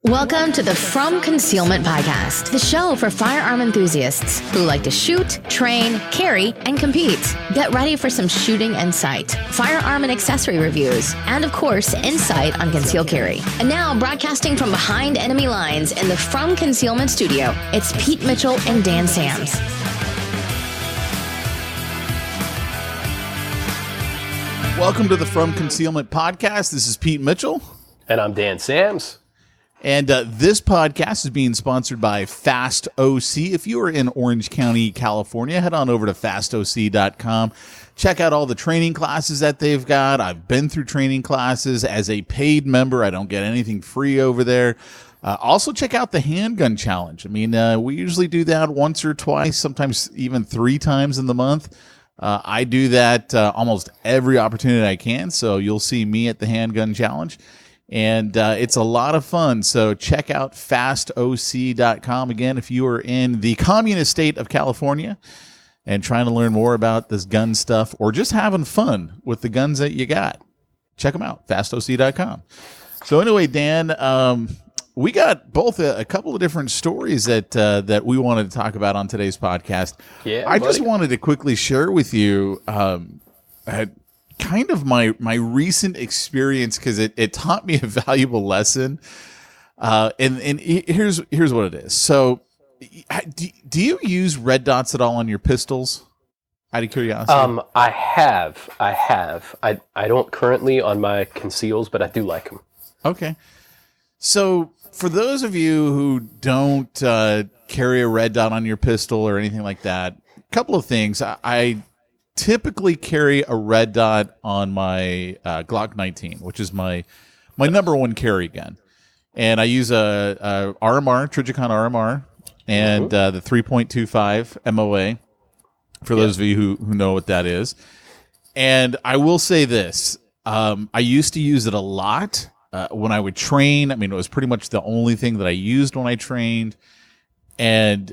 Welcome to the From Concealment Podcast, the show for firearm enthusiasts who like to shoot, train, carry, and compete. Get ready for some shooting and sight, firearm and accessory reviews, and of course, insight on conceal carry. And now, broadcasting from behind enemy lines in the From Concealment studio, it's Pete Mitchell and Dan Sams. Welcome to the From Concealment Podcast. This is Pete Mitchell. And I'm Dan Sams. And this podcast is being sponsored by Fast OC. If you are in Orange County, California, head on over to fastoc.com. Check out all the training classes that they've got. I've been through training classes as a paid member. I don't get anything free over there. Also, check out the handgun challenge. I mean, we usually do that once or twice, sometimes even 3 times in the month. I do that almost every opportunity I can, so you'll see me at the handgun challenge. And it's a lot of fun, so check out fastoc.com. Again, if you are in the communist state of California and trying to learn more about this gun stuff or just having fun with the guns that you got, check them out, fastoc.com. So anyway, Dan, we got both a couple of different stories that we wanted to talk about on today's podcast. Yeah, I just wanted to quickly share with you kind of my recent experience, because it taught me a valuable lesson. And here's what it is. So, do you use red dots at all on your pistols? Out of curiosity. I have. I don't currently on my conceals, but I do like them. Okay. So, for those of you who don't carry a red dot on your pistol or anything like that, a couple of things. I typically carry a red dot on my Glock 19, which is my number one carry gun, and I use a RMR, Trijicon RMR, and the 3.25 MOA. For those of you who know what that is, and I will say this: I used to use it a lot when I would train. I mean, it was pretty much the only thing that I used when I trained, and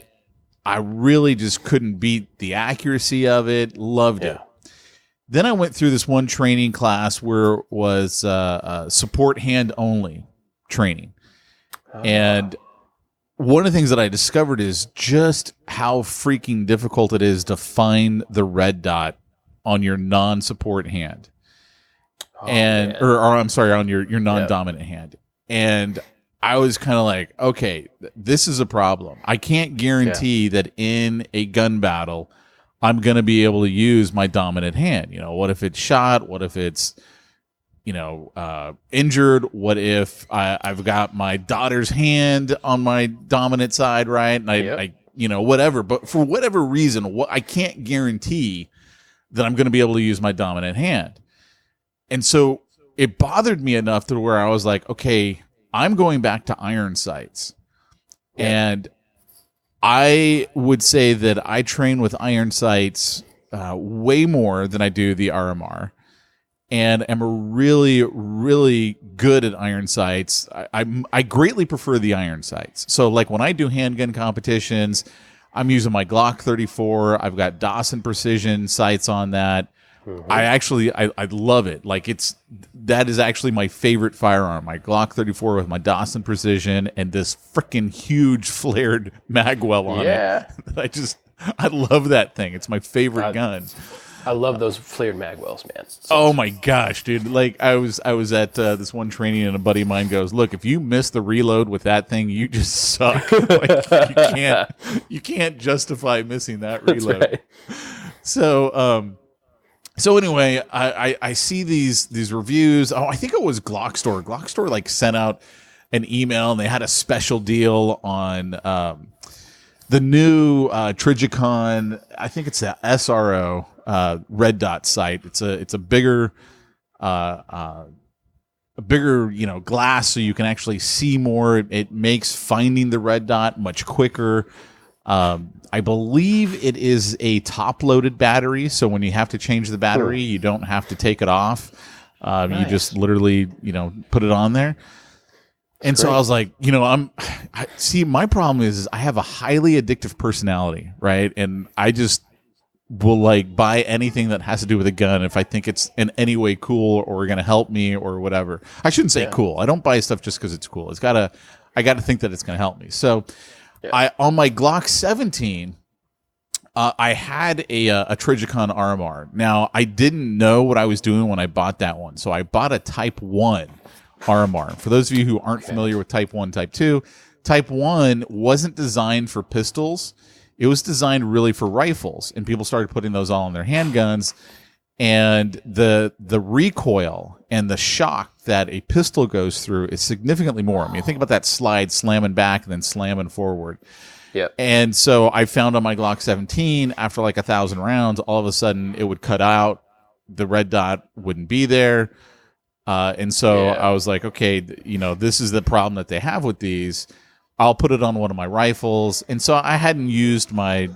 I really just couldn't beat the accuracy of it. Loved it. Then I went through this one training class where it was support hand only training. And one of the things that I discovered is just how freaking difficult it is to find the red dot on your non-support hand. Or I'm sorry, on your non-dominant hand. And I was kind of like, okay, this is a problem. I can't guarantee that in a gun battle, I'm going to be able to use my dominant hand. You know, what if it's shot? What if it's, injured? What if I've got my daughter's hand on my dominant side, right? And I whatever. But for whatever reason, I can't guarantee that I'm going to be able to use my dominant hand. And so it bothered me enough to where I was like, okay, I'm going back to iron sights. And I would say that I train with iron sights way more than I do the RMR, and am really, really good at iron sights. I greatly prefer the iron sights. So like when I do handgun competitions, I'm using my Glock 34. I've got Dawson Precision sights on that. I love it. Like that is actually my favorite firearm. My Glock 34 with my Dawson Precision and this freaking huge flared magwell on it. I love that thing. It's my favorite gun. I love those flared magwells, man. Oh my gosh, dude! Like I was at this one training, and a buddy of mine goes, "Look, if you miss the reload with that thing, you just suck. Like, you can't justify missing that reload." That's right. So anyway, I see these reviews. Oh, I think it was Glock Store. Glock Store like sent out an email, and they had a special deal on the new Trijicon. I think it's the SRO red dot sight. It's a bigger glass, so you can actually see more. It makes finding the red dot much quicker. I believe it is a top-loaded battery, so when you have to change the battery, you don't have to take it off. Nice. You just literally, put it on there. And so I was like, my problem is I have a highly addictive personality, right? And I just will like buy anything that has to do with a gun if I think it's in any way cool or going to help me or whatever. I shouldn't say cool. I don't buy stuff just because it's cool. It's got to I got to think that it's going to help me. So on my Glock 17, I had a Trigicon RMR. Now, I didn't know what I was doing when I bought that one. So I bought a Type 1 RMR. For those of you who aren't familiar with Type 1, Type 2, Type 1 wasn't designed for pistols. It was designed really for rifles. And people started putting those all on their handguns. And the recoil and the shock that a pistol goes through is significantly more. I mean, think about that slide slamming back and then slamming forward. Yep. And so I found on my Glock 17, after like 1,000 rounds, all of a sudden it would cut out. The red dot wouldn't be there. And so I was like, okay, this is the problem that they have with these. I'll put it on one of my rifles. And so I hadn't used I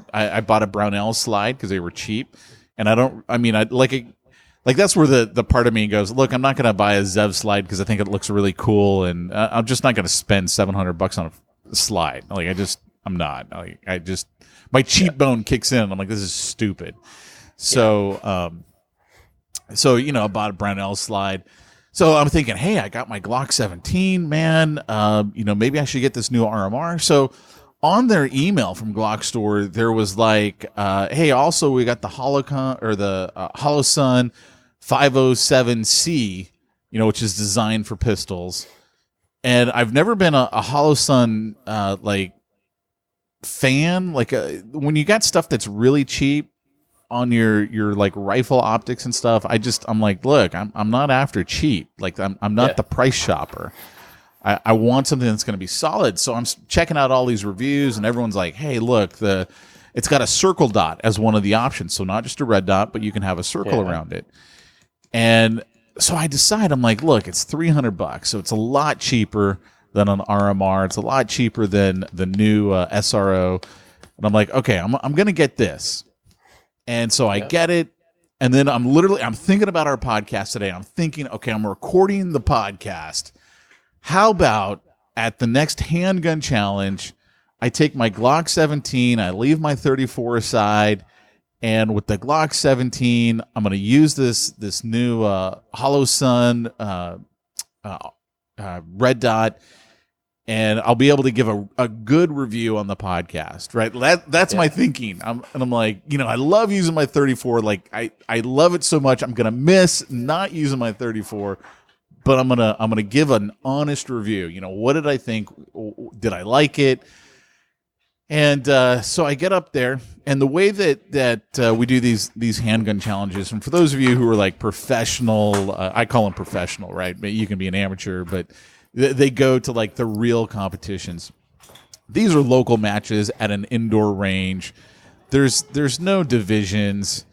bought a Brownell slide because they were cheap. And that's where the part of me goes, look, I'm not going to buy a Zev slide because I think it looks really cool. And I'm just not going to spend $700 on a slide. I'm not. My cheap bone kicks in. I'm like, this is stupid. So, I bought a Brownell slide. So I'm thinking, hey, I got my Glock 17, man. Maybe I should get this new RMR. So on their email from Glock Store, there was like, hey, also we got the Holosun 507C, which is designed for pistols. And I've never been a Holosun fan. When you got stuff that's really cheap on your like rifle optics and stuff, I'm like, look, I'm not after cheap. Like I'm not the price shopper. I want something that's going to be solid. So I'm checking out all these reviews, and everyone's like, hey, look, it's got a circle dot as one of the options. So not just a red dot, but you can have a circle around it. And so I decide, I'm like, look, it's $300. So it's a lot cheaper than an RMR. It's a lot cheaper than the new SRO. And I'm like, okay, I'm going to get this. And so I get it. And then I'm thinking about our podcast today. I'm thinking, okay, I'm recording the podcast. How about at the next handgun challenge, I take my Glock 17, I leave my 34 aside, and with the Glock 17, I'm going to use this new Holosun red dot, and I'll be able to give a good review on the podcast, right? That's my thinking. I'm like, I love using my 34. Like I love it so much. I'm going to miss not using my 34. But I'm gonna give an honest review. What did I think? Did I like it? And so I get up there, and the way that we do these handgun challenges, and for those of you who are like professional, I call them professional, right? You can be an amateur, but they go to like the real competitions. These are local matches at an indoor range. There's no divisions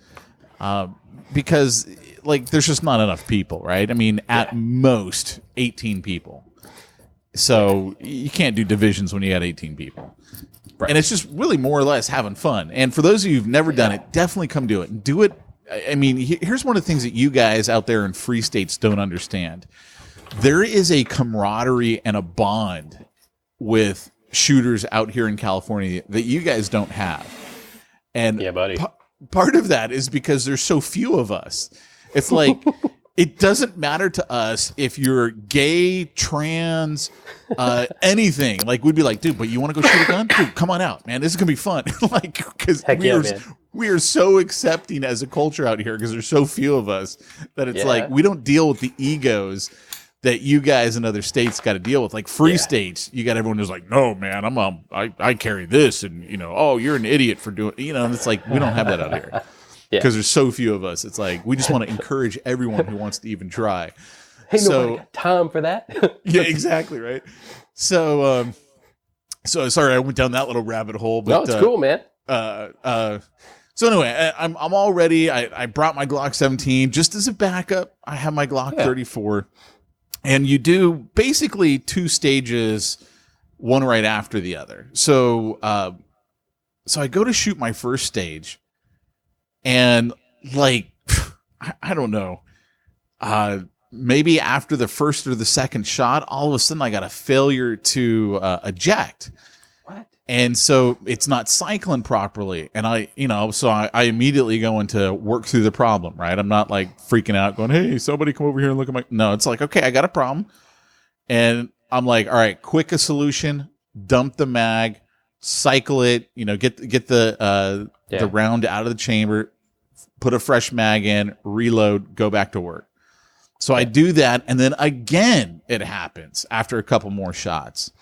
because. Like, there's just not enough people, right? I mean, at most 18 people. So you can't do divisions when you got 18 people. Right. And it's just really more or less having fun. And for those of you who've never done it, definitely come do it. Do it. I mean, here's one of the things that you guys out there in free states don't understand. There is a camaraderie and a bond with shooters out here in California that you guys don't have. And buddy. Part of that is because there's so few of us. It's like, it doesn't matter to us if you're gay, trans, anything. Like, we'd be like, dude, but you want to go shoot a gun? Dude, come on out, man. This is going to be fun. Like, because we are so accepting as a culture out here because there's so few of us that it's like, we don't deal with the egos that you guys in other states got to deal with. Like free states, you got everyone who's like, no, man, I carry this. And, oh, you're an idiot for doing, and it's like, we don't have that out here. Because there's so few of us. It's like, we just want to encourage everyone who wants to even try. Hey, nobody got time for that. Yeah, exactly, right? So sorry, I went down that little rabbit hole. But, no, it's cool, man. So anyway, I'm all ready. I brought my Glock 17. Just as a backup, I have my Glock 34. And you do basically two stages, one right after the other. So I go to shoot my first stage. And like, I don't know, maybe after the first or the second shot, all of a sudden I got a failure to eject. What? And so it's not cycling properly. And I immediately go into work through the problem, right? I'm not like freaking out going, hey, somebody come over here and look at my, no, it's like, okay, I got a problem. And I'm like, all right, quick a solution, dump the mag, cycle it, get the round out of the chamber, put a fresh mag in, reload, go back to work. So I do that, and then again it happens after a couple more shots.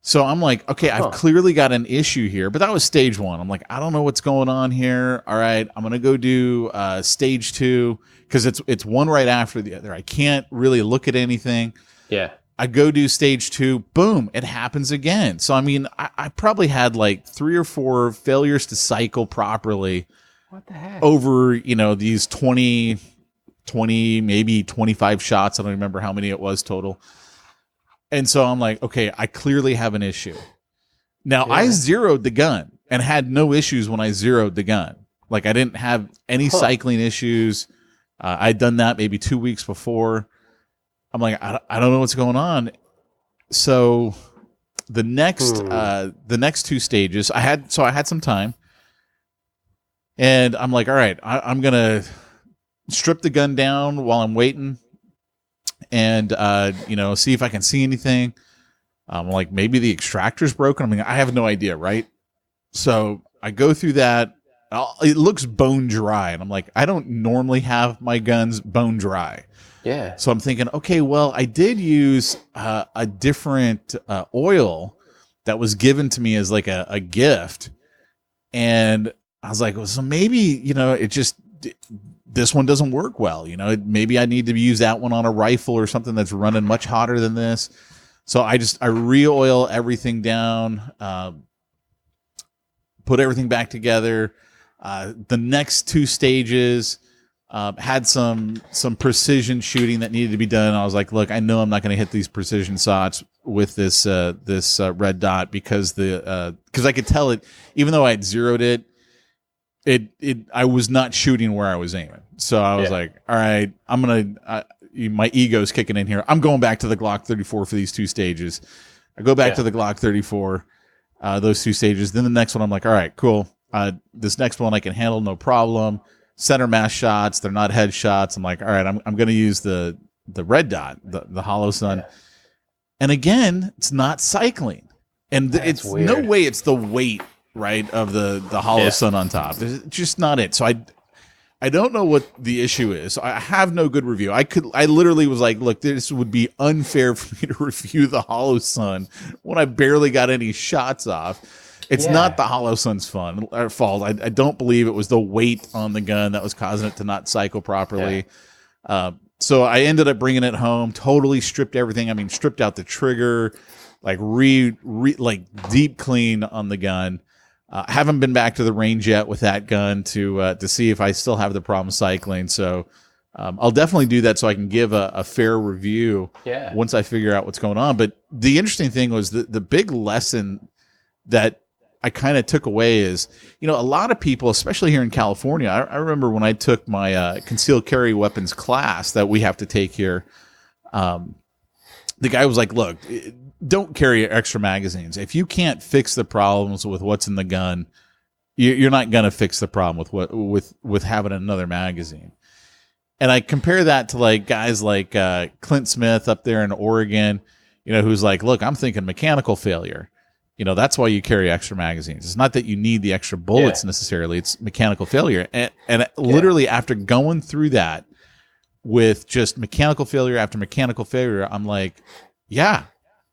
So I'm like, okay, I've clearly got an issue here, but that was stage 1. I'm like, I don't know what's going on here. All right, I'm gonna go do stage 2 because it's one right after the other. I can't really look at anything. Yeah. I go do stage 2, boom, it happens again. So I mean, I probably had like 3 or 4 failures to cycle properly. What the heck? Over these 20, maybe 25 shots. I don't remember how many it was total. And so I'm like, okay, I clearly have an issue. Now, I zeroed the gun and had no issues when I zeroed the gun. Like, I didn't have any cycling issues. I'd done that maybe 2 weeks before. I'm like, I don't know what's going on. So the next 2 stages, I had some time. And I'm like, all right, I'm going to strip the gun down while I'm waiting and, see if I can see anything. Like maybe the extractor's broken. I mean, I have no idea, right? So I go through that. It looks bone dry. And I'm like, I don't normally have my guns bone dry. Yeah. So I'm thinking, okay, well, I did use a different oil that was given to me as like a gift. And I was like, well, so maybe, this one doesn't work well. Maybe I need to use that one on a rifle or something that's running much hotter than this. So I re-oil everything down, put everything back together. The next 2 stages had some precision shooting that needed to be done. I was like, look, I know I'm not going to hit these precision shots with this red dot because I could tell it, even though I had zeroed it, I was not shooting where I was aiming. So I was like, all right, my ego's kicking in here. I'm going back to the Glock 34 for these 2 stages. I go back to the Glock 34, those 2 stages. Then the next one, I'm like, all right, cool. This next one I can handle, no problem. Center mass shots, they're not head shots. I'm like, all right, I'm going to use the red dot, the Hollow Sun. Yeah. And again, it's not cycling. And it's weird. No way it's the weight, right, of the Hollow Sun on top. It's just not it. So I don't know what the issue is. I have no good review. I literally was like, look, this would be unfair for me to review the Hollow Sun when I barely got any shots off. It's not the Hollow Sun's fault. I don't believe it was the weight on the gun that was causing it to not cycle properly. Yeah. So I ended up bringing it home, totally stripped everything. I mean, stripped out the trigger, like like deep clean on the gun. Haven't been back to the range yet with that gun to see if I still have the problem cycling. So I'll definitely do that so I can give a fair review once I figure out what's going on. But the interesting thing was the big lesson that I kind of took away is, a lot of people, especially here in California, I remember when I took my concealed carry weapons class that we have to take here, the guy was like, look, don't carry extra magazines. If you can't fix the problems with what's in the gun, you're not going to fix the problem with having another magazine. And I compare that to like guys like Clint Smith up there in Oregon, who's like, look, I'm thinking mechanical failure. That's why you carry extra magazines. It's not that you need the extra bullets necessarily. It's mechanical failure. And literally after going through that with just mechanical failure after mechanical failure, I'm like, yeah,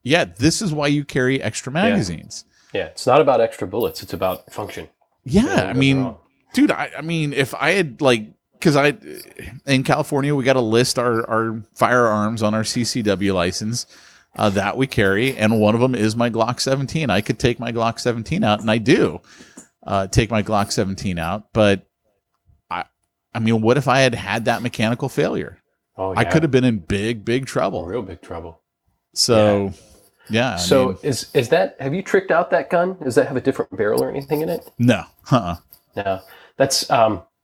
this is why you carry extra magazines. Yeah, it's not about extra bullets. It's about function. Yeah, I mean, dude, I mean, if I had because in California, we got to list our firearms on our CCW license. That we carry, and one of them is my Glock 17. I could take my Glock 17 out, and I do take my Glock 17 out, but I mean, what if I had that mechanical failure? Oh, yeah. I could have been in big trouble. Real big trouble. So, yeah. So is that, have you tricked out that gun? Does that have a different barrel or anything in it? No. No. That's,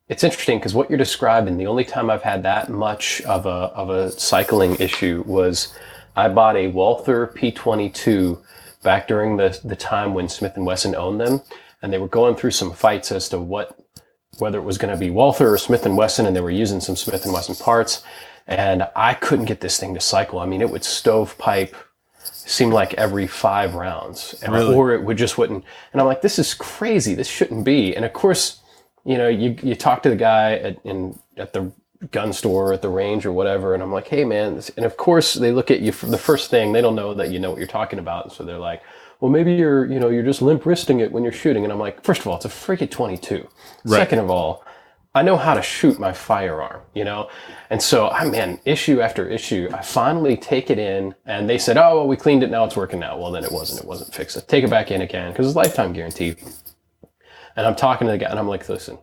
it's interesting because what you're describing, the only time I've had that much of a cycling issue was I bought a Walther P22 back during the time when Smith & Wesson owned them, and they were going through some fights as to whether it was going to be Walther or Smith & Wesson, and they were using some Smith & Wesson parts, and I couldn't get this thing to cycle. I mean, it would stovepipe seemed like every 5 rounds, and Really? or it would just wouldn't. And I'm like, this is crazy. This shouldn't be. And of course, you talk to the guy at the gun store, at the range or whatever, and I'm like, hey man, and of course they look at you for the first thing. They don't know that you know what you're talking about, and so they're like, well, maybe you're just limp wristing it when you're shooting. And I'm like, first of all, it's a freaking 22. Right. Second of all, I know how to shoot my firearm, And so, issue after issue, I finally take it in, and they said, oh, well, we cleaned it, now it's working now. Well, then it wasn't fixed. I take it back in again, because it's lifetime guarantee. And I'm talking to the guy, and I'm like, listen,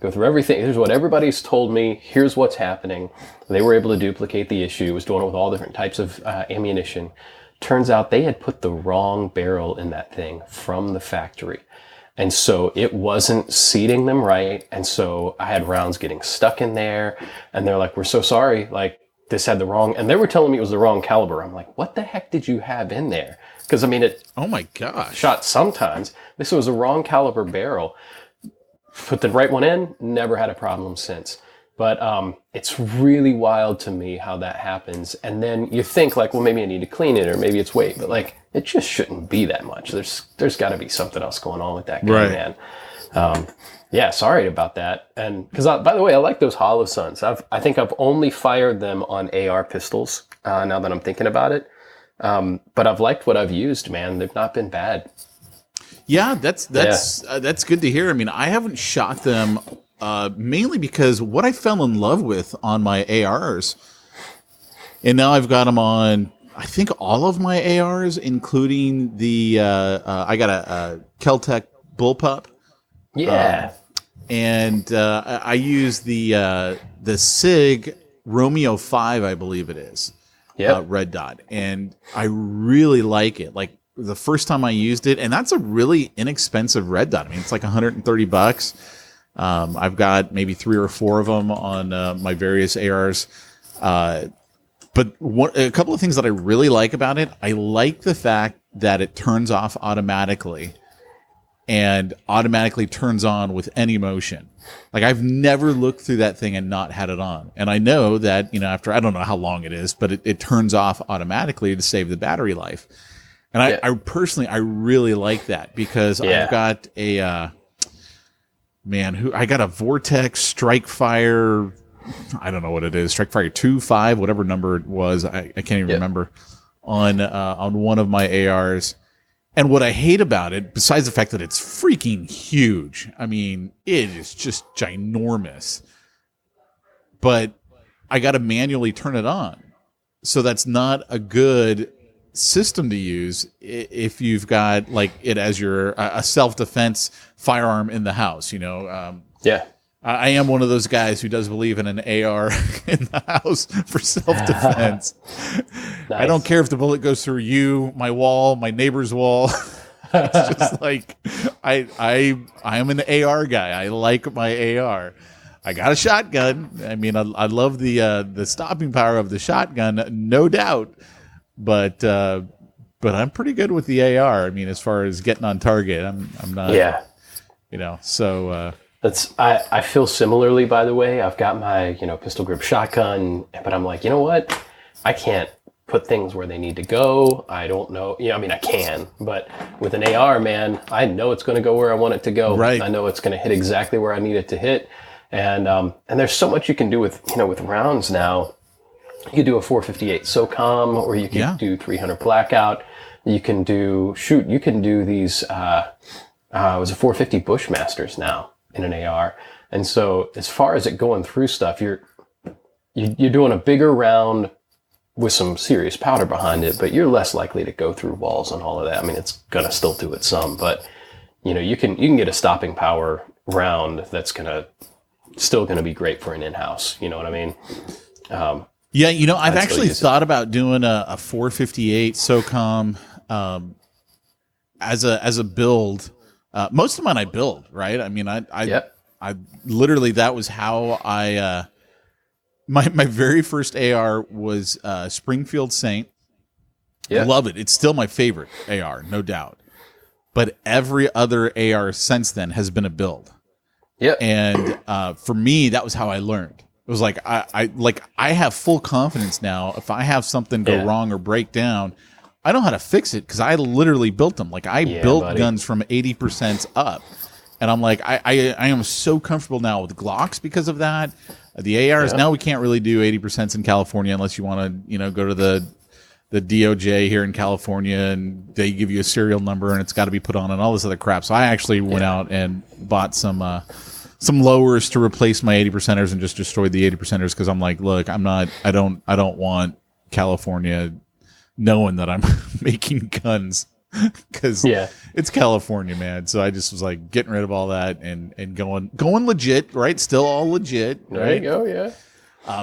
go through everything. Here's what everybody's told me. Here's what's happening. They were able to duplicate the issue. Was doing it with all different types of ammunition. Turns out they had put the wrong barrel in that thing from the factory. And so it wasn't seating them right. And so I had rounds getting stuck in there. And they're like, we're so sorry. Like, this had the wrong, and they were telling me it was the wrong caliber. I'm like, what the heck did you have in there? Because, it Oh my gosh. shot sometimes. This was a wrong caliber barrel. Put the right one in, never had a problem since. But it's really wild to me how that happens. And then you think like, well, maybe I need to clean it, or maybe it's weight, but like, it just shouldn't be that much. There's got to be something else going on with that guy, Right. man. Yeah, sorry about that. And because by the way, I like those Hollow Suns. I think I've only fired them on AR pistols. Now that I'm thinking about it, but I've liked what I've used, man. They've not been bad. Yeah, that's good to hear. I haven't shot them mainly because what I fell in love with on my ARs, and now I've got them on, I think, all of my ARs, including the I got a Keltec bullpup. Yeah. And I use the SIG Romeo 5, I believe it is. Yep. Red dot, and I really like it. Like the first time I used it, and that's a really inexpensive red dot. It's like $130. I've got maybe 3 or 4 of them on my various ARs. But a couple of things that I really like about it, I like the fact that it turns off automatically and automatically turns on with any motion. Like, I've never looked through that thing and not had it on. And I know that, after, I don't know how long it is, but it turns off automatically to save the battery life. And I personally, I really like that, because I've got I got a Vortex Strikefire, I don't know what it is, Strikefire 2, 5, whatever number it was, I can't even remember, on one of my ARs. And what I hate about it, besides the fact that it's freaking huge, it is just ginormous, but I got to manually turn it on. So that's not a good system to use if you've got like it as your a self-defense firearm in the house, I am one of those guys who does believe in an AR in the house for self-defense. Nice. I don't care if the bullet goes through you, my wall, my neighbor's wall. It's just like I am an AR guy. I like my AR. I got a shotgun. I love the stopping power of the shotgun, no doubt. But I'm pretty good with the AR. As far as getting on target, I'm not. Yeah. So. I feel similarly, by the way. I've got my, pistol grip shotgun, but I'm like, you know what? I can't put things where they need to go. I don't know. I can, but with an AR, man, I know it's going to go where I want it to go. Right. I know it's going to hit exactly where I need it to hit. And there's so much you can do with rounds now. You can do a 458 SOCOM, or you can do 300 blackout. You can do these, it was a 450 Bushmasters now in an AR. And so as far as it going through stuff, you're doing a bigger round with some serious powder behind it, but you're less likely to go through walls and all of that. It's gonna still do it some, but you can get a stopping power round that's still gonna be great for an in-house. You know what I mean? I've actually thought about doing a 458 SOCOM as a build. Most of mine I build, right? I literally, that was how I my very first AR was Springfield Saint. Yeah. Love it. It's still my favorite AR, no doubt. But every other AR since then has been a build. Yeah. And for me, that was how I learned. It was like I have full confidence now. If I have something go wrong or break down, I know how to fix it because I literally built them. Like I built buddy. guns from 80% up. And I'm like, I am so comfortable now with Glocks because of that. The ARs, now we can't really do 80% in California unless you want to, go to the DOJ here in California and they give you a serial number and it's got to be put on and all this other crap. So I actually went out and bought some lowers to replace my 80%ers and just destroyed the 80%ers because I'm like, look, I don't want California knowing that I'm making guns. Because it's California, man. So I just was like getting rid of all that and going legit, right? Still all legit, right? There you go, yeah.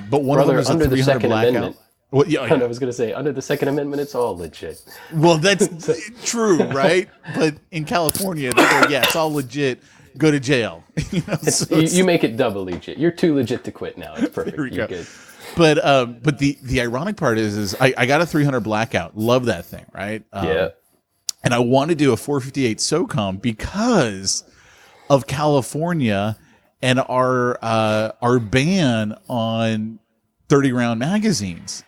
But one of them is under a 300 the Second blackout. Amendment. Well, yeah, I was going to say, under the Second Amendment, it's all legit. Well, that's true, right? But in California, they go, it's all legit. Go to jail. You make it double legit. You're too legit to quit now. It's perfect. You're good. But the ironic part is I got a 300 blackout. Love that thing, right? And I want to do a 458 SOCOM because of California and our ban on 30-round magazines.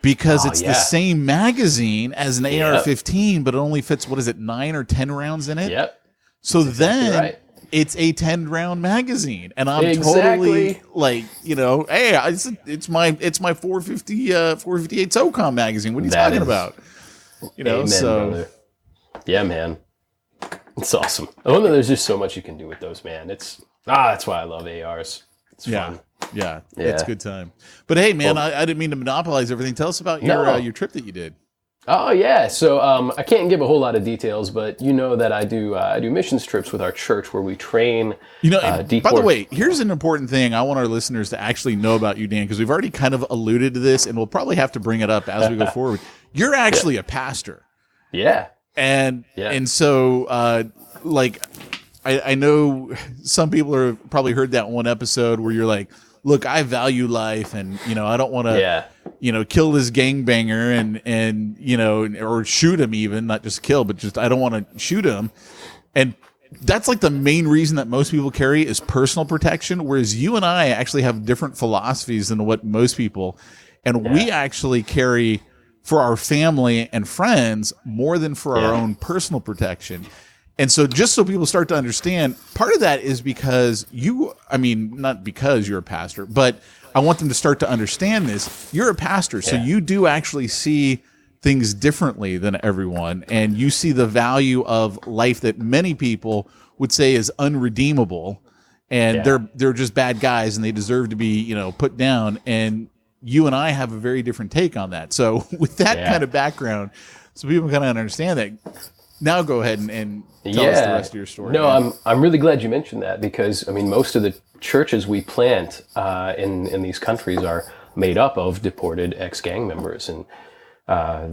Because it's the same magazine as an AR-15, but it only fits, 9 or 10 rounds in it? Yep. So then it's a 10-round magazine. And I'm totally like, hey, it's my 458 SOCOM magazine. What are you talking about? Amen, brother. Yeah, man. It's awesome. I wonder there's just so much you can do with those, man. That's why I love ARs. It's fun. Yeah. It's a good time. But hey, man, I didn't mean to monopolize everything. Tell us about your trip that you did. Oh, yeah. So I can't give a whole lot of details, but that I do missions trips with our church where we train. By the way, here's an important thing I want our listeners to actually know about you, Dan, because we've already kind of alluded to this, and we'll probably have to bring it up as we go forward. You're actually a pastor. Yeah. And so, I know some people have probably heard that one episode where you're like, look, I value life and, I don't want to, kill this gangbanger and, or shoot him even, not just kill, but just, I don't want to shoot him. And that's like the main reason that most people carry is personal protection. Whereas you and I actually have different philosophies than what most people, and we actually carry for our family and friends more than for our own personal protection. And so just so people start to understand, part of that is because not because you're a pastor, but I want them to start to understand this. You're a pastor, so you do actually see things differently than everyone, and you see the value of life that many people would say is unredeemable, and they're just bad guys and they deserve to be, put down. And you and I have a very different take on that. So with that kind of background, so people kind of understand that. Now go ahead and tell us the rest of your story. No, I'm really glad you mentioned that because, most of the churches we plant in these countries are made up of deported ex-gang members. And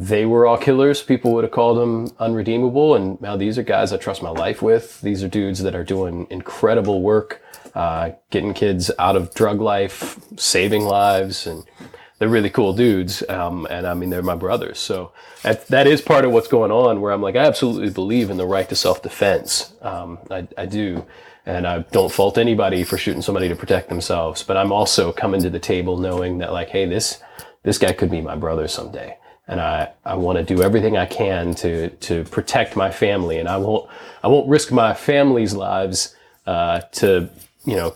they were all killers. People would have called them unredeemable. And now these are guys I trust my life with. These are dudes that are doing incredible work, getting kids out of drug life, saving lives, and they're really cool dudes, and they're my brothers. So that is part of what's going on, where I'm like, I absolutely believe in the right to self-defense. I do, and I don't fault anybody for shooting somebody to protect themselves. But I'm also coming to the table knowing that, like, hey, this guy could be my brother someday, and I want to do everything I can to protect my family, and I won't risk my family's lives to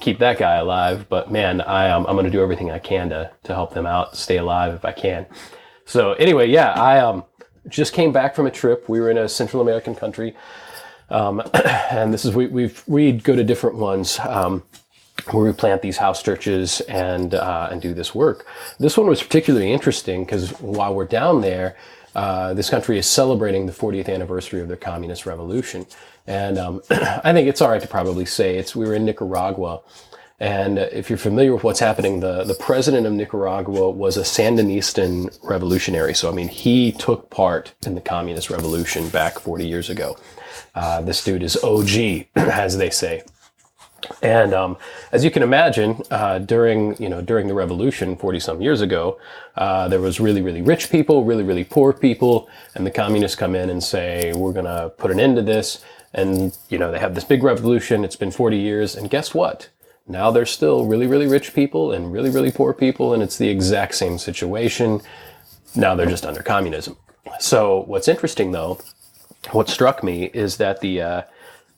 keep that guy alive. But man, I'm going to do everything I can to help them out, stay alive if I can. So anyway, I just came back from a trip. We were in a Central American country. And this is, we'd go to different ones, where we plant these house churches and do this work. This one was particularly interesting because while we're down there, this country is celebrating the 40th anniversary of their communist revolution. And I think it's all right to probably say we were in Nicaragua. And if you're familiar with what's happening, the president of Nicaragua was a Sandinistan revolutionary. So, he took part in the communist revolution back 40 years ago. This dude is OG, as they say. And as you can imagine, during the revolution 40-some years ago, there was really, really rich people, really, really poor people, and the communists come in and say, we're going to put an end to this. And, they have this big revolution. It's been 40 years. And guess what? Now there's still really, really rich people and really, really poor people. And it's the exact same situation. Now they're just under communism. So what's interesting though, what struck me is that the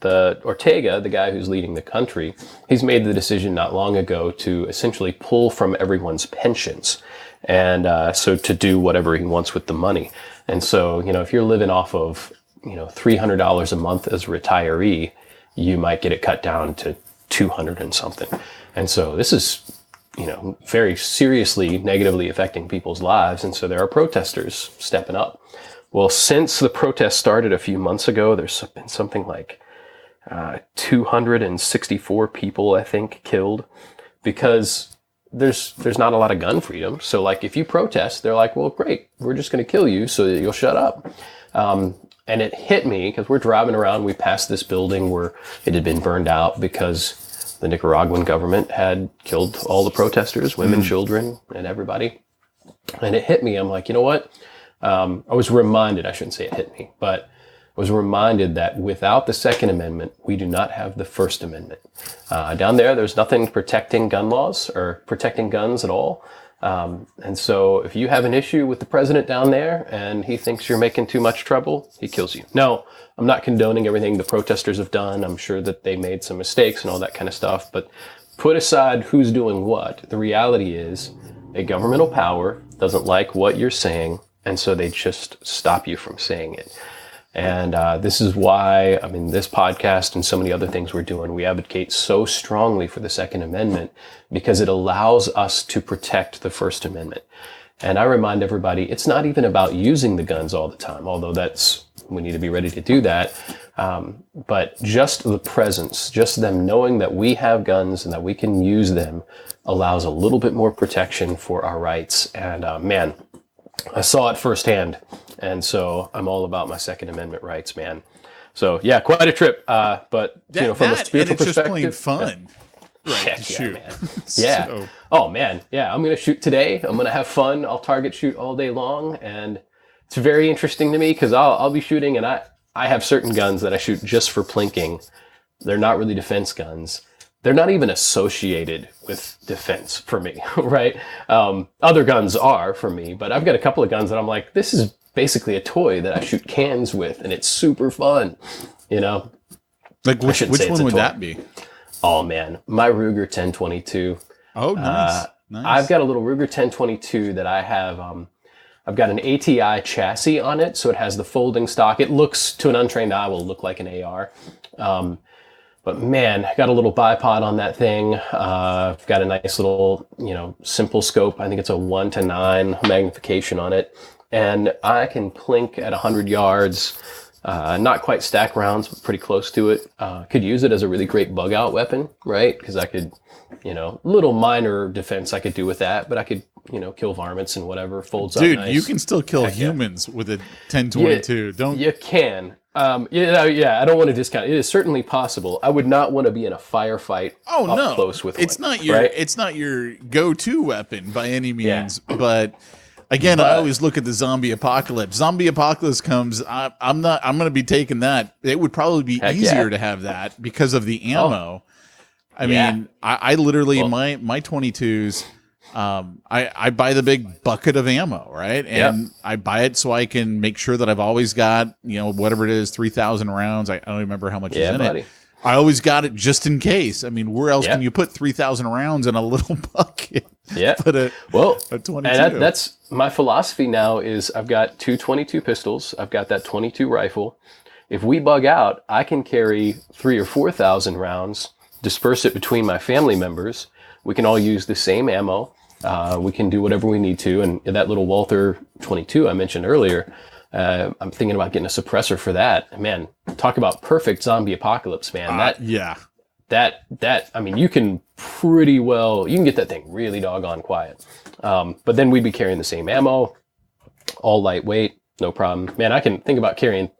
Ortega, the guy who's leading the country, he's made the decision not long ago to essentially pull from everyone's pensions. And so to do whatever he wants with the money. And so, if you're living off of, $300 a month as a retiree, you might get it cut down to 200 and something. And so this is, very seriously negatively affecting people's lives. And so there are protesters stepping up. Well, since the protest started a few months ago, there's been something like 264 people, I think, killed because there's not a lot of gun freedom. So like if you protest, they're like, well, great, we're just going to kill you so that you'll shut up. And it hit me because we're driving around. We passed this building where it had been burned out because the Nicaraguan government had killed all the protesters, women, children, and everybody. And it hit me. I'm like, you know what? I was reminded, I shouldn't say it hit me, but I was reminded that without the Second Amendment, we do not have the First Amendment. Down there's nothing protecting gun laws or protecting guns at all. And so if you have an issue with the president down there and he thinks you're making too much trouble, he kills you. Now, I'm not condoning everything the protesters have done. I'm sure that they made some mistakes and all that kind of stuff, but put aside who's doing what. The reality is a governmental power doesn't like what you're saying, and so they just stop you from saying it. And this is why, this podcast and so many other things we're doing, we advocate so strongly for the Second Amendment because it allows us to protect the First Amendment. And I remind everybody, it's not even about using the guns all the time, although we need to be ready to do that. But just the presence, just them knowing that we have guns and that we can use them allows a little bit more protection for our rights. And man, I saw it firsthand. And so I'm all about my Second Amendment rights, man. So yeah, quite a trip. But from a spiritual perspective, just plain fun. Right, shoot. Man. Yeah. So. Oh man. Yeah. I'm going to shoot today. I'm going to have fun. I'll target shoot all day long. And it's very interesting to me because I'll be shooting and I have certain guns that I shoot just for plinking. They're not really defense guns. They're not even associated with defense for me, right? Other guns are for me, but I've got a couple of guns that I'm like, this is basically a toy that I shoot cans with, and it's super fun, Like which one would that be? Oh man, my Ruger 1022. Oh, nice. Nice. I've got a little Ruger 1022 that I have. I've got an ATI chassis on it, so it has the folding stock. It looks, to an untrained eye, will look like an AR. But man, I got a little bipod on that thing. I've got a nice little, simple scope. I think it's a 1:9 magnification on it. And I can plink at 100 yards, not quite stack rounds, but pretty close to it. Could use it as a really great bug out weapon, right? Because I could, little minor defense I could do with that, but I could, kill varmints and whatever, folds up nice. Dude, you can still kill humans with a 1022. You can. I don't want to discount. It is certainly possible. I would not want to be in a firefight up close with it's one. It's not your go-to weapon by any means, but again, I always look at the zombie apocalypse. Zombie apocalypse comes, I'm going to be taking that. It would probably be easier to have that because of the ammo. I mean, I literally, my 22s, I buy the big bucket of ammo, right? And I buy it so I can make sure that I've always got, whatever it is, 3,000 rounds. I don't remember how much is in it. I always got it just in case. I mean, where else can you put 3,000 rounds in a little bucket? Yeah. But a 22. And that's my philosophy now is I've got two 22 pistols. I've got that 22 rifle. If we bug out, I can carry 3,000 or 4,000 rounds, disperse it between my family members. We can all use the same ammo. We can do whatever we need to. And that little Walther 22 I mentioned earlier, I'm thinking about getting a suppressor for that. Man, talk about perfect zombie apocalypse, man. You can pretty well, you can get that thing really doggone quiet. But then we'd be carrying the same ammo, all lightweight, no problem. Man, I can think about carrying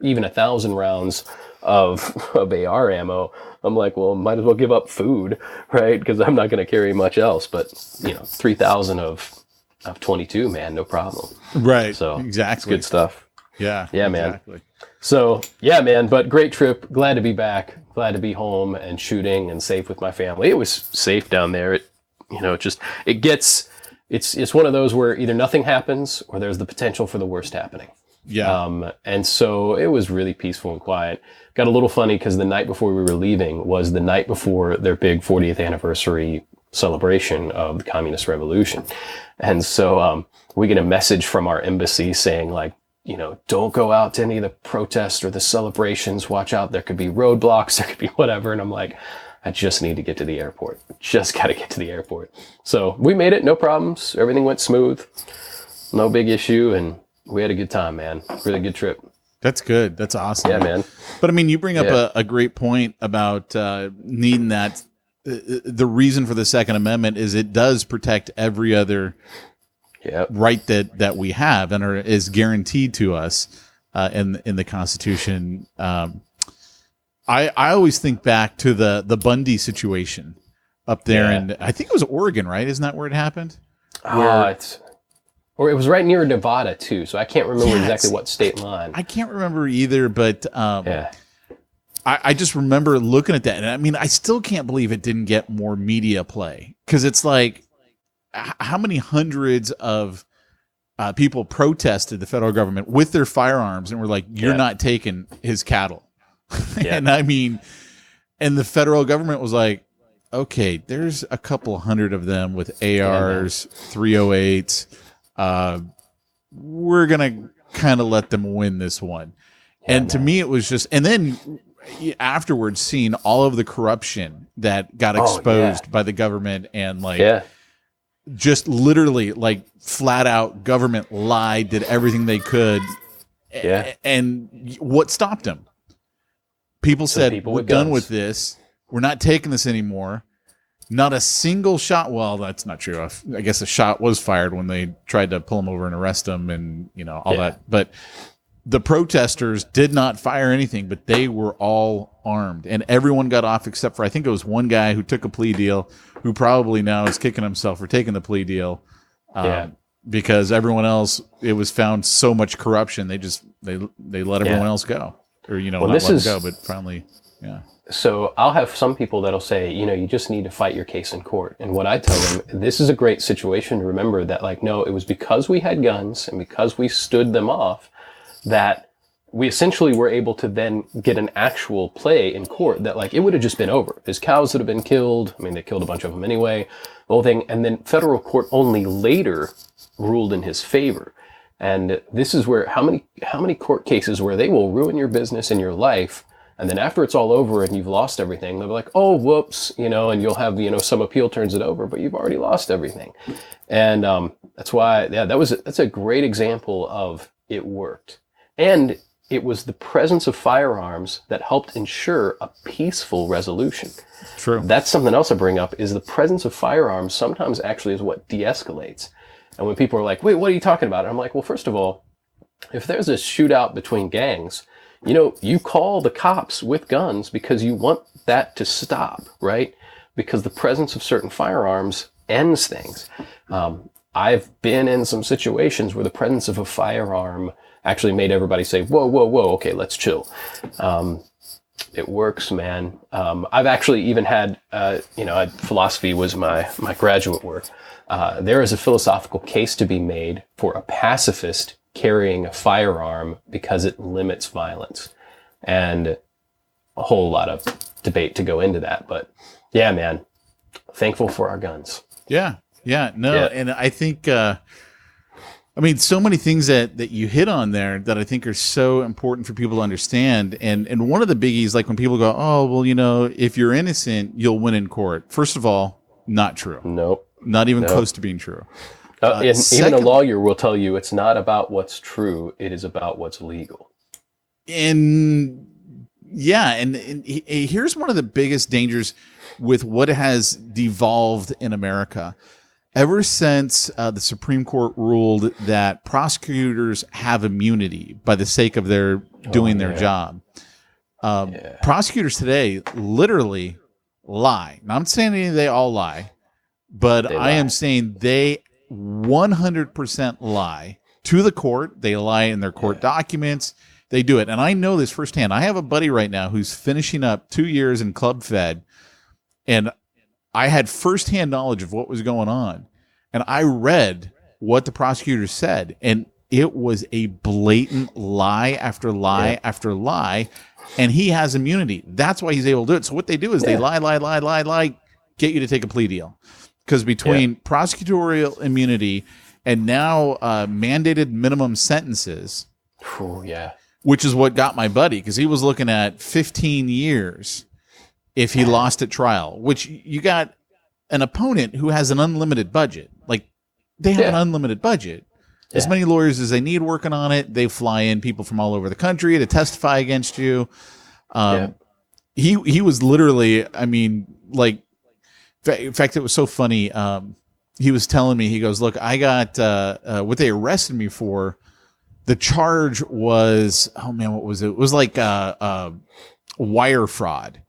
even 1,000 rounds of AR ammo. I'm like, well, might as well give up food, right? Because I'm not going to carry much else. But 3,000 of 22, man, no problem. Right. So exactly, it's good stuff. Yeah. Yeah, exactly. Man. So yeah, man. But great trip. Glad to be back. Glad to be home and shooting and safe with my family. It was safe down there. It's one of those where either nothing happens or there's the potential for the worst happening. Yeah. And so it was really peaceful and quiet. Got a little funny because the night before we were leaving was the night before their big 40th anniversary celebration of the Communist Revolution. And so we get a message from our embassy saying, like, you know, don't go out to any of the protests or the celebrations. Watch out. There could be roadblocks. There could be whatever. And I'm like, I just need to get to the airport. Just got to get to the airport. So we made it. No problems. Everything went smooth. No big issue. And we had a good time, man. Really good trip. That's good. That's awesome. Yeah, man. But I mean, you bring up a great point about needing that. The reason for the Second Amendment is it does protect every other right that we have and is guaranteed to us in the Constitution. I always think back to the Bundy situation up there, and I think it was Oregon, right? Isn't that where it happened? Or it was right near Nevada too, so I can't remember exactly what state line. I can't remember either, but I just remember looking at that, and I mean, I still can't believe it didn't get more media play, because it's like, how many hundreds of people protested the federal government with their firearms and were like, "You're not taking his cattle," and I mean, and the federal government was like, "Okay, there's a couple hundred of them with ARs, 308s." We're going to kind of let them win this one. And to me, it was just, and then afterwards seeing all of the corruption that got exposed by the government and just literally like flat out government lied, did everything they could. And what stopped them? People said, we're done with this. We're not taking this anymore. Not a single shot. Well, that's not true. I guess a shot was fired when they tried to pull him over and arrest him and, you know, all that. But the protesters did not fire anything, but they were all armed. And everyone got off except for, I think it was one guy who took a plea deal, who probably now is kicking himself for taking the plea deal. Because everyone else, it was found so much corruption. They let everyone else go. Or, you know, not let them go, but finally, So I'll have some people that'll say, you know, you just need to fight your case in court. And what I tell them, this is a great situation to remember that, like, no, it was because we had guns and because we stood them off that we essentially were able to then get an actual play in court that, like, it would have just been over. His cows would have been killed. I mean, they killed a bunch of them anyway, the whole thing. And then federal court only later ruled in his favor. And this is where, how many court cases where they will ruin your business and your life, and then after it's all over and you've lost everything, they'll be like, oh, whoops, you know, and you'll have, you know, some appeal turns it over, but you've already lost everything. And that's why, that's a great example of it worked. And it was the presence of firearms that helped ensure a peaceful resolution. True. That's something else I bring up, is the presence of firearms sometimes actually is what de-escalates. And when people are like, wait, what are you talking about? And I'm like, well, first of all, if there's a shootout between gangs, you know, you call the cops with guns because you want that to stop, right? Because the presence of certain firearms ends things. I've been in some situations where the presence of a firearm actually made everybody say, whoa, whoa, whoa, okay, let's chill. It works, man. I've actually even had, philosophy was my graduate work. There is a philosophical case to be made for a pacifist carrying a firearm because it limits violence, and a whole lot of debate to go into that. But yeah, man, thankful for our guns. And I think, so many things that you hit on there that I think are so important for people to understand. And one of the biggies, like when people go, oh, well, you know, if you're innocent, you'll win in court. First of all, not true. Nope. Not even close to being true. Even a lawyer will tell you it's not about what's true. It is about what's legal. And here's one of the biggest dangers with what has devolved in America. Ever since the Supreme Court ruled that prosecutors have immunity by the sake of their doing their job, prosecutors today literally lie. Now, I'm saying they all lie, but I am saying they 100% lie to the court. They lie in their court documents. They do it. And I know this firsthand. I have a buddy right now who's finishing up 2 years in Club Fed, and I had firsthand knowledge of what was going on. And I read what the prosecutors said, and it was a blatant lie after lie after lie. And he has immunity. That's why he's able to do it. So what they do is they lie, get you to take a plea deal. Because between prosecutorial immunity and now mandated minimum sentences, which is what got my buddy, because he was looking at 15 years if he lost at trial, which you got an opponent who has an unlimited budget. Like, they have an unlimited budget. As many lawyers as they need working on it. They fly in people from all over the country to testify against you. He was literally, I mean, like, in fact, it was so funny. He was telling me, he goes, look, I got what they arrested me for. The charge was, oh man, what was it? It was like wire fraud.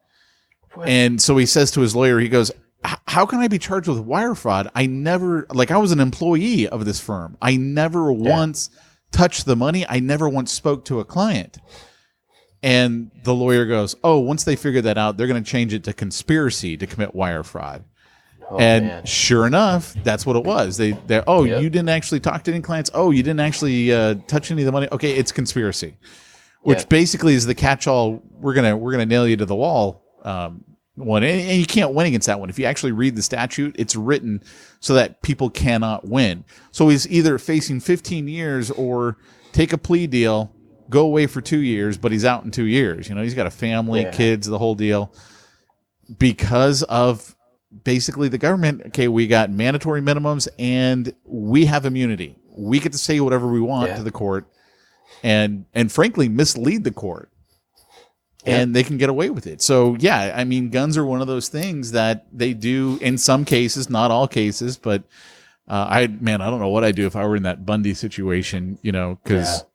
What? And so he says to his lawyer, he goes, how can I be charged with wire fraud? I was an employee of this firm. I never once touched the money. I never once spoke to a client. And the lawyer goes, oh, once they figure that out, they're going to change it to conspiracy to commit wire fraud. Oh, and man. Sure enough, that's what it was. You didn't actually talk to any clients. Oh, you didn't actually touch any of the money. Okay, it's conspiracy, which basically is the catch-all. We're gonna nail you to the wall. One, and you can't win against that one. If you actually read the statute, it's written so that people cannot win. So he's either facing 15 years or take a plea deal, go away for 2 years, but he's out in 2 years. You know, he's got a family, kids, the whole deal. Because of basically the government, okay, we got mandatory minimums and we have immunity. We get to say whatever we want to the court and frankly mislead the court. And they can get away with it. So, yeah, I mean, guns are one of those things that they do in some cases, not all cases. But I don't know what I'd do if I were in that Bundy situation, you know, because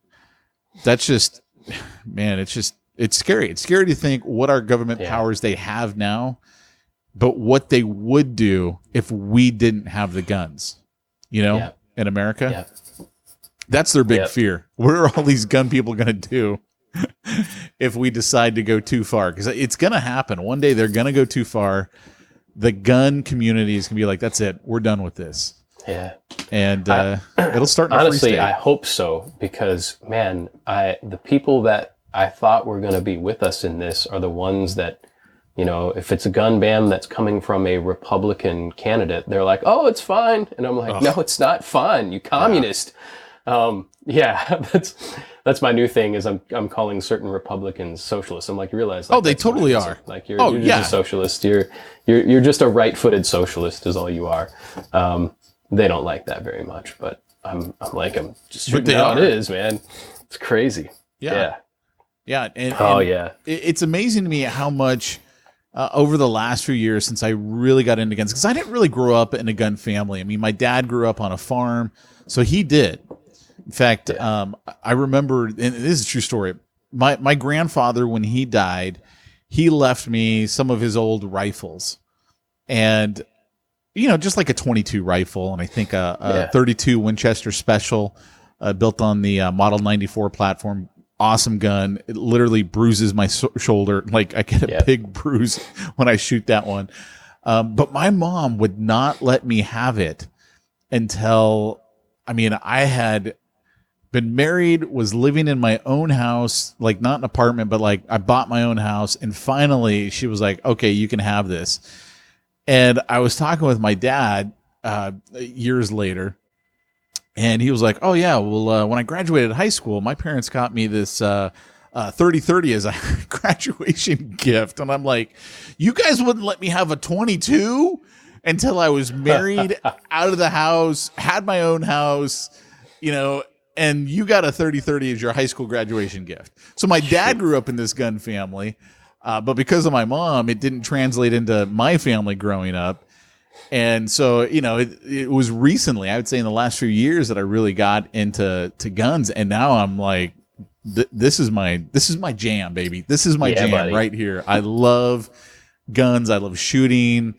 that's just, man, it's scary. It's scary to think what our government powers they have now, but what they would do if we didn't have the guns, you know, in America. Yeah. That's their big fear. What are all these gun people going to do if we decide to go too far? Because it's going to happen. One day they're going to go too far. The gun community is going to be like, that's it. We're done with this. Yeah. And it'll start in a free state. Honestly, I hope so, because, man, the people that I thought were going to be with us in this are the ones that, you know, if it's a gun ban that's coming from a Republican candidate, they're like, oh, it's fine. And I'm like, no, it's not fine, you communist. That's my new thing is I'm calling certain Republicans socialists. I'm like, you realize? Like, they totally are. Like you're just a socialist. You're just a right-footed socialist is all you are. They don't like that very much, but I'm just shooting how it is, man. It's crazy. Yeah. It's amazing to me how much over the last few years since I really got into guns, because I didn't really grow up in a gun family. I mean, my dad grew up on a farm, so he did. In fact, I remember, and this is a true story, my grandfather, when he died, he left me some of his old rifles. And, you know, just like a 22 rifle, and I think a 32 Winchester Special built on the Model 94 platform. Awesome gun. It literally bruises my shoulder. Like, I get a big bruise when I shoot that one. But my mom would not let me have it until, I mean, I had been married, was living in my own house, like not an apartment, but like I bought my own house. And finally she was like, okay, you can have this. And I was talking with my dad years later, and he was like, oh yeah, well, when I graduated high school, my parents got me this 30-30 as a graduation gift. And I'm like, you guys wouldn't let me have a 22 until I was married, out of the house, had my own house, you know, and you got a 30-30 as your high school graduation gift. So my dad grew up in this gun family, but because of my mom, it didn't translate into my family growing up. And so, you know, it was recently, I would say in the last few years, that I really got into guns. And now I'm like, this is my jam, baby. This is my jam, buddy. Right here. I love guns. I love shooting.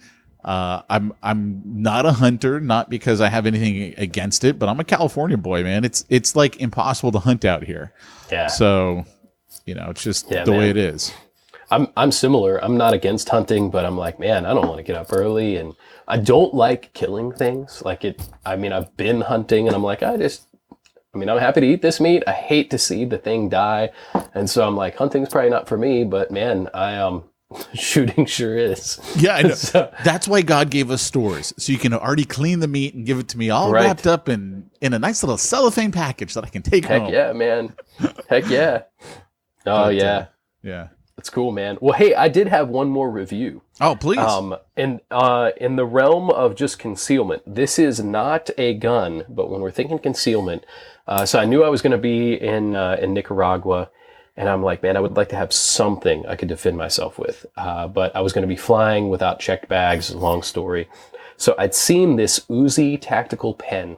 I'm not a hunter, not because I have anything against it, but I'm a California boy, man. It's like impossible to hunt out here. Yeah. So, you know, it's just the way it is. I'm similar. I'm not against hunting, but I'm like, man, I don't want to get up early, and I don't like killing things. I've been hunting, and I'm like, I mean, I'm happy to eat this meat. I hate to see the thing die. And so I'm like, hunting's probably not for me, but man, shooting sure is. Yeah, I know. So, that's why God gave us stores, so you can already clean the meat and give it to me all wrapped up in a nice little cellophane package that I can take home. Heck yeah, man. Heck yeah. Oh, yeah. Yeah. That's cool, man. Well, hey, I did have one more review. Oh, please. In the realm of just concealment, this is not a gun, but when we're thinking concealment, so I knew I was going to be in Nicaragua, and I'm like, man, I would like to have something I could defend myself with. But I was going to be flying without checked bags, long story. So I'd seen this Uzi tactical pen,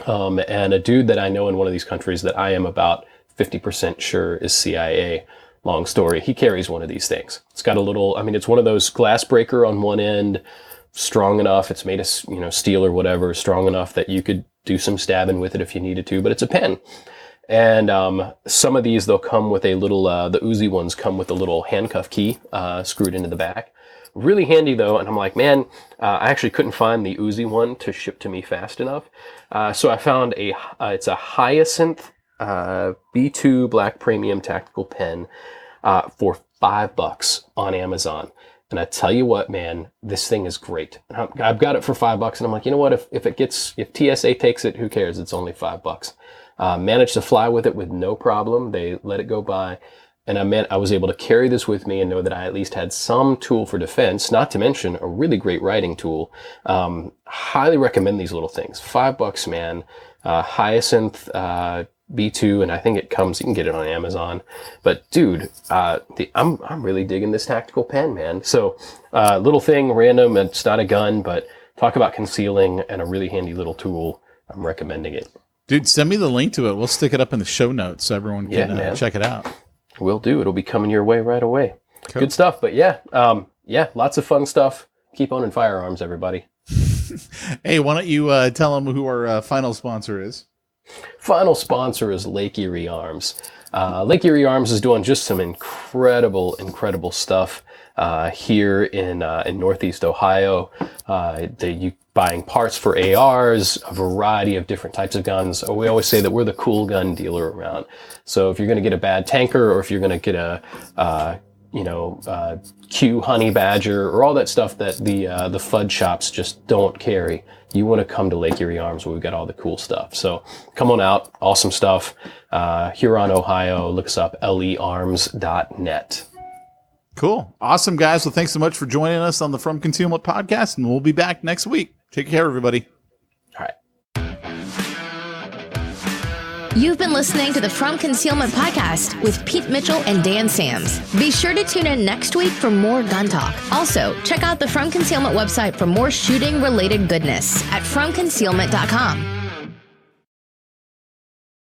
and a dude that I know in one of these countries that I am about 50% sure is CIA. Long story. He carries one of these things. It's got a little, I mean, it's one of those glass breaker on one end, strong enough. It's made of, steel or whatever, strong enough that you could do some stabbing with it if you needed to, but it's a pen. And some of these, they'll come with a little, the Uzi ones come with a little handcuff key screwed into the back. Really handy though. And I'm like, man, I actually couldn't find the Uzi one to ship to me fast enough. So I found it's a Hyacinth B2 Black Premium Tactical Pen for $5 on Amazon. And I tell you what, man, this thing is great. I've got it for $5, and I'm like, you know what? If TSA takes it, who cares? It's only $5. Managed to fly with it with no problem. They let it go by. And I was able to carry this with me and know that I at least had some tool for defense, not to mention a really great writing tool. Highly recommend these little things. $5, man. Hyacinth, B2, and I think you can get it on Amazon. But dude, I'm really digging this tactical pen, man. So, little thing, random, it's not a gun, but talk about concealing and a really handy little tool. I'm recommending it. Dude, send me the link to it. We'll stick it up in the show notes so everyone can check it out. Will do. It'll be coming your way right away. Cool. Good stuff. But lots of fun stuff. Keep owning firearms, everybody. Hey, why don't you tell them who our final sponsor is? Final sponsor is Lake Erie Arms. Lake Erie Arms is doing just some incredible stuff here in Northeast Ohio. You buying parts for ARs, a variety of different types of guns. We always say that we're the cool gun dealer around. So if you're going to get a bad tanker, or if you're going to get a Q Honey Badger, or all that stuff that the FUD shops just don't carry, you want to come to Lake Erie Arms where we've got all the cool stuff. So come on out. Awesome stuff. Huron, Ohio. Look us up, learms.net. Cool. Awesome, guys. Well, thanks so much for joining us on the From Concealment podcast, and we'll be back next week. Take care, everybody. All right. You've been listening to the From Concealment podcast with Pete Mitchell and Dan Sams. Be sure to tune in next week for more gun talk. Also, check out the From Concealment website for more shooting-related goodness at FromConcealment.com.